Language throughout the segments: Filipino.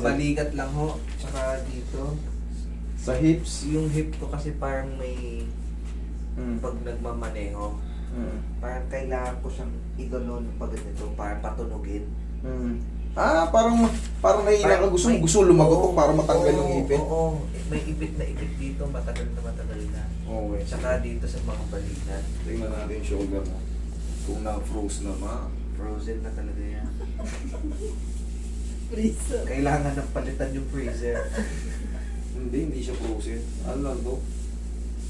balikat lang ho. Tsaka dito. Sa hips. Yung hip ko kasi parang may, Mm. pag nagmamaneho, Mm. parang kailangan ko siyang idolon pag ganito, parang patunugin. Mm. Parang nahihina ka, may- gusto lumagotok Oo, para matanggal oo, yung ipit. Oo, may ipit na ipit dito, matagal na. Okay. Tsaka dito sa mga balikat, Tingnan natin yung shoulder mo. Kung na-froze na frozen na talaga yan. Freezer. Kailangan ng palitan yung freezer. Hindi siya frozen. Ano lang to?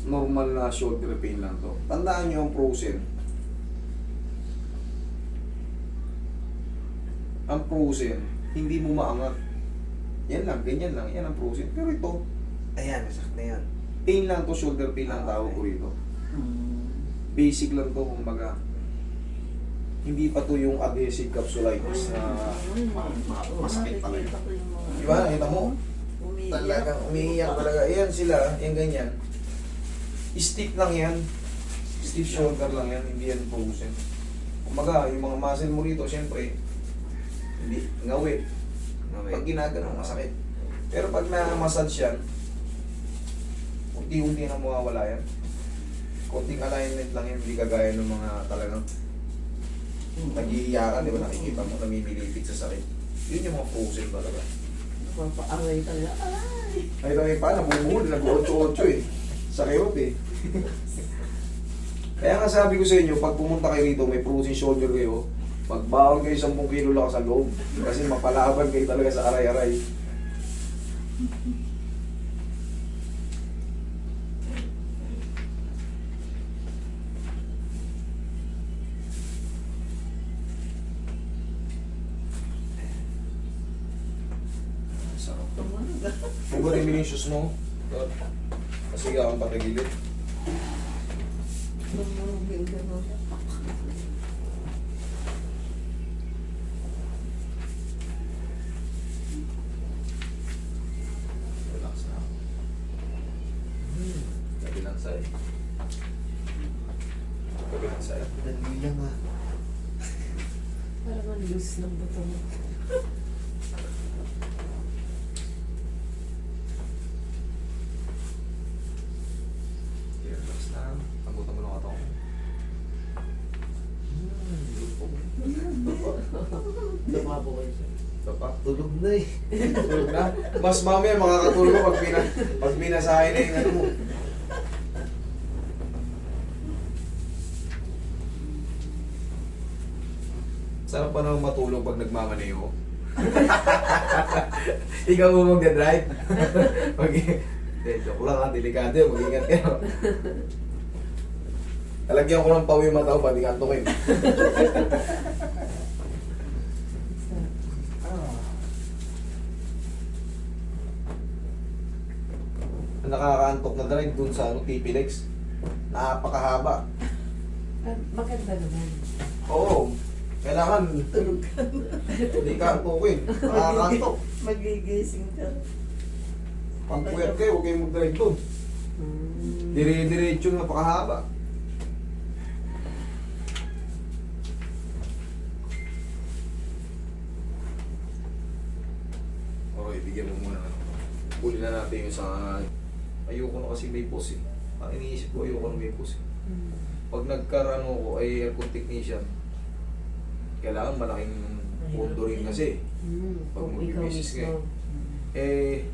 Normal na shoulder pain lang to. Tandaan nyo ang frozen. Ang frozen, hindi mo maangat. Yan lang, ganyan lang. Yan ang frozen. Pero ito, Ayan, nasakit na yun. pain lang to, shoulder pain lang tawag ko rito. Basic lang to, kumbaga. Hindi pa to yung adhesive capsulitis na masakit talaga. Diba? Nakita mo? Talagang umiiyak talaga. Ayan sila, yung ganyan. Stiff lang yan. Stiff shoulder lang yan, hindi yan frozen. Kumbaga, yung mga muscle mo rito, syempre, hindi, ngawit. Pag ginagano, masakit. Pero pag na-massage yan, unti-unti na mawawala yan. Konting alignment lang yan, hindi kagaya ng mga talagang nag-iiyakan, di ba? Nakikita mo, namimilipit sa sakit. Yun yung mga frozen talaga. Napapaaray talaga. Ay! Ay, tayo pa, namumuhul, nag-8-8 eh. Sa kayot eh. Kaya nga sabi ko sa inyo, pag pumunta kayo rito, may frozen shoulder kayo, magbaon kayo 10 kilo lang sa loob. Kasi mapalaban kayo talaga sa aray-aray. Sarap. Tumunog ah. Kung rin yung shoes mo, kasi kang patagilid. Tumunog yung gano'n. Relax na. Kabilang side. Kabilang side. Dali lang ah. Parang ang loose ng buto mo. Relax na. Tambutan mo lang ito. Lumabo kayo siya. Papa. Tulog na eh. Tulog na. Mas mamaya makakatulog mo pag binasahin na yung ano mo. Sarap pa naman matulog pag nagmamaneho. Ikaw mo mag-drive. Joke lang ha, delikado yun. Mag-ingat ka. Talagyan ko ng pawi yung mata ko, pati kantokin. Nakakaantok na drive dun sa TP-Lex. Napakahaba. Maganda naman. Oo. Kailangan Tulog ka. hindi ka antukin. Nakakaantok. Magigising ka. Pag puyat kayo, huwag kayong mag-drive dun. Dire-diretso napakahaba. Okay, bigyan mo muna. Huli na natin yung sa... Ayoko na kasi may pause eh. Ang iniisip ko, ayoko na may pause eh. Pag nagkarano ko ay aircon technician, kailangan malaking pondo rin kasi. Pag Kung ikaw mag-business ka mismo. Eh,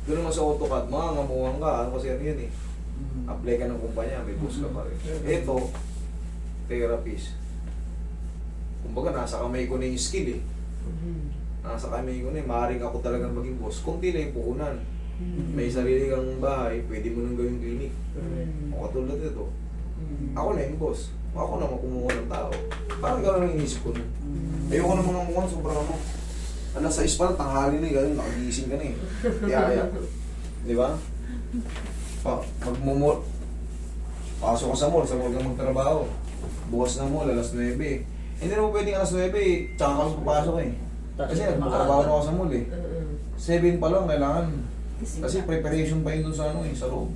doon naman sa AutoCAD, mangangamuhan ka. Ano kasi ano yun eh. Apply ka ng kumpanya, may boss ka pa rin. Ito, therapist. Kumbaga, nasa kamay ko na yung skill eh. Nasa kamay ko na eh. Maaaring ako talagang maging boss. Kunti na yung puhunan. May sarili kang bahay, pwede mo nang gawing clinic. O katulad ito. Ako na yung boss. Ako na makumuha ng tao. Parang gano'n ang inisip ko nun. Ayoko na mga mukhang sobrang ano. Alas 6 pa lang, tanghali na eh. Gano'n, nakagising ka na eh. Kaya. Di ba? Magmumul. Pasok ka sa mall kang magtrabaho. Bukas na mall, alas 9 eh. Hindi naman pwedeng alas 9 eh. Tsaka ka papasok eh. Kasi magtrabaho na ako sa mall eh. 7 pa lang, kailangan. Kasi preparation pa yun dun sa ano eh, sa loob.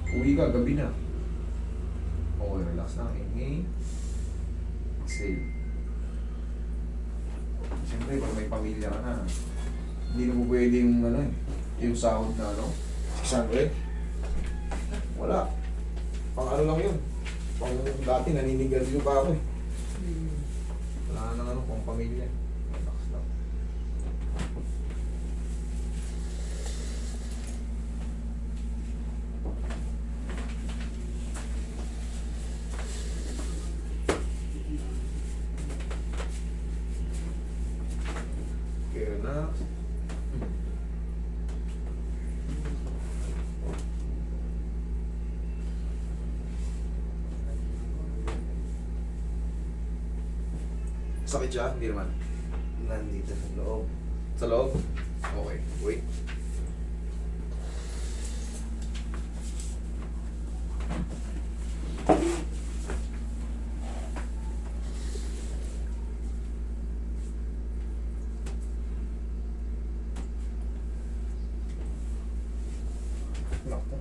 Uwi ka, gabi na. Okay, relax na. Inhale. Exhale. Siyempre, pag may pamilya ka na, hindi na po pwede yung, ano, yung sahod na, 600. Wala. Pang ano lang yun. Pang dati, naninigarilyo pa ako eh. Wala na pang pamilya. Relax lang. Okay, relax. Sakit siya? Hindi naman. Nandito sa loob. Sa loob? Okay, wait. Nakto.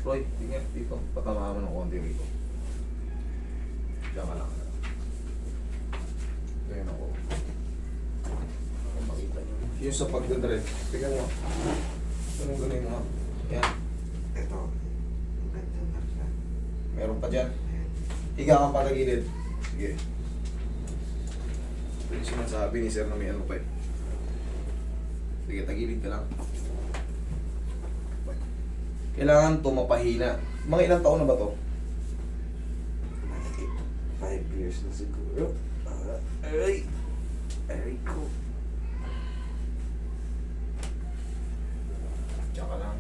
Roy, tingnan dito. Patama mo ng konti rito. Diyan ka lang. Ganyan ako. Ako makita nyo. Yung sa pagdadrive, tingnan mo. Ganun ganun mo. Yan. Ito. Ganyan na siya. Meron pa dyan. Ayan. Higa kang patagilid. Sige. Pwede sinasabi ni sir na may ano pa eh. Sige, tagilid ka lang. Kailangan to mapahina. Mga ilang taon na ba to? 5 years na siguro. Aray! Aray ko. Diyan ka lang.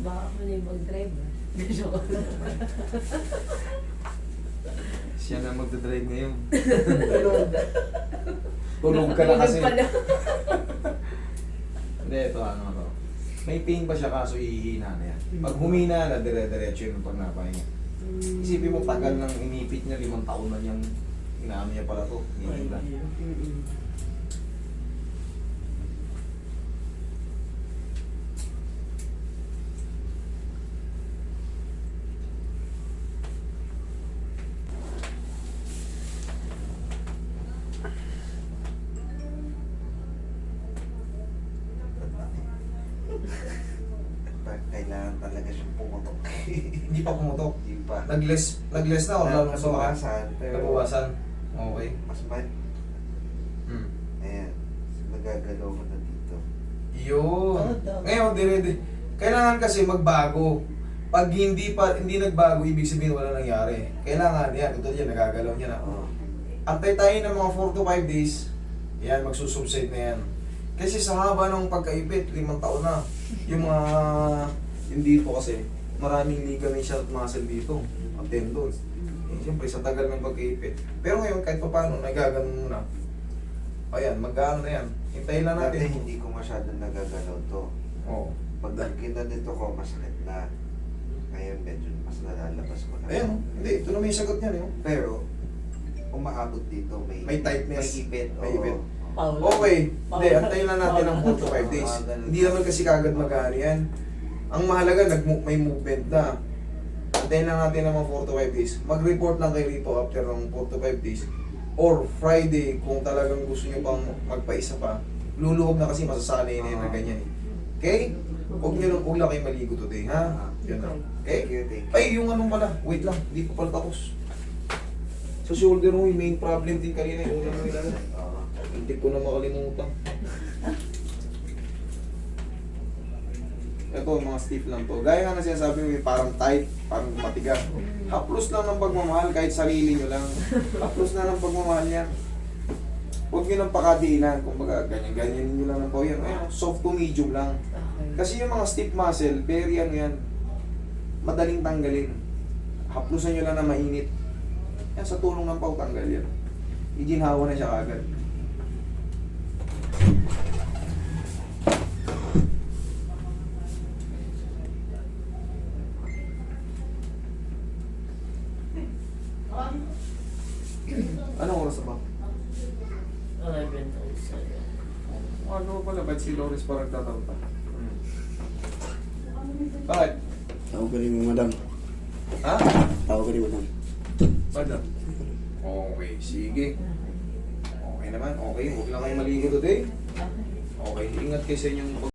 Baka ako na yung mag-drive. Siya na magdadrive ngayon. Tulog ka na kasi. Hindi, ito ano to. May pain pa siya kaso ihihina na yan. Pag humina na, dire-diretso yun pag napahinga. Isipin mo, tagal nang inipit niya, 5 taon na niyang inaano niya pala to. Hinihila. Kailangan talaga siyang pumutok. Hindi pa pumutok. Hindi pa. Nag-less na o lalong sumakas? Nabawasan, pero Nabawasan? Okay. mas man. Hmm. Ayan. Nagagalaw ko na dito. Yun. Oh, Ngayon, kailangan kasi magbago. Pag hindi nagbago, ibig sabihin wala nangyari. Kailangan, yan, ito yan, nagagalaw niya na. Oo. Antay tayo ng mga 4 to 5 days, yan, magsusubside na yan. Kasi sa haba ng pagkaipit, 5 taon na. Yung mga, yung dito kasi, maraming ligament siya at muscle dito, at tendons. Eh, siyempre, sa tagal ng pagkaipit. Pero ngayon, kahit pa paano, nagaganon muna. Ayan, mag-ano na yan. Hintayin lang Dati natin. hindi ko masyadong nagagalaw to. Oo. Pag ginanito ko, masakit na. Ngayon medyo mas nalalabas ko na. Ayan, hindi. Ito na may sagot yan. Pero, umaabot dito, may Tightness. May ipit. May oo. ipit. Paula. Okay. Hindi, antayin lang natin ng 4 to 5 days. Mga ganun. Hindi naman kasi kagad mag-ano yan. Ang mahalaga, may movement na. Antayin lang natin ng mga 4 to 5 days. Mag-report lang kayo rito after ng 4 to 5 days. Or Friday, kung talagang gusto nyo pang magpaisa pa. Luluhog na kasi masasanay na yun na ganyan. Okay? Huwag lang kayo maligo today, ha? Yan na. Okay? Thank you, thank you. Ay, yung anong pala. Wait lang, hindi pa pala tapos. Sa shoulder mo, yung main problem din kanina. Yung unang nilala. Oo. Hindi ko na makalimutan. Ito, mga stiff lang to. Gaya nga na sinasabi mo, parang tight, parang matigas. Haplos lang ng pagmamahal, kahit sarili nyo lang. Haplos na ng pagmamahal yan. Huwag nyo ng pakadiinan. Kung baga, ganyan-ganyan nyo lang ng power. Ayun, soft to medium lang. Okay. Kasi yung mga stiff muscle, very ano yan, madaling tanggalin. Haplusan nyo lang na mainit. Yan, sa tulong ng pau, tanggal yan. Iginhawa na siya kagad. Anong oras na ba? 11 also. Ano pala, ba't si Loris parang tatamta? Bakit? Tawag ka rin mo, madam. Ha? Tawag ka rin, madam. Madam. Okay, sige. Okay naman, okay. Huwag lang kayo maligo today. Okay. Okay, ingat kayo sa inyong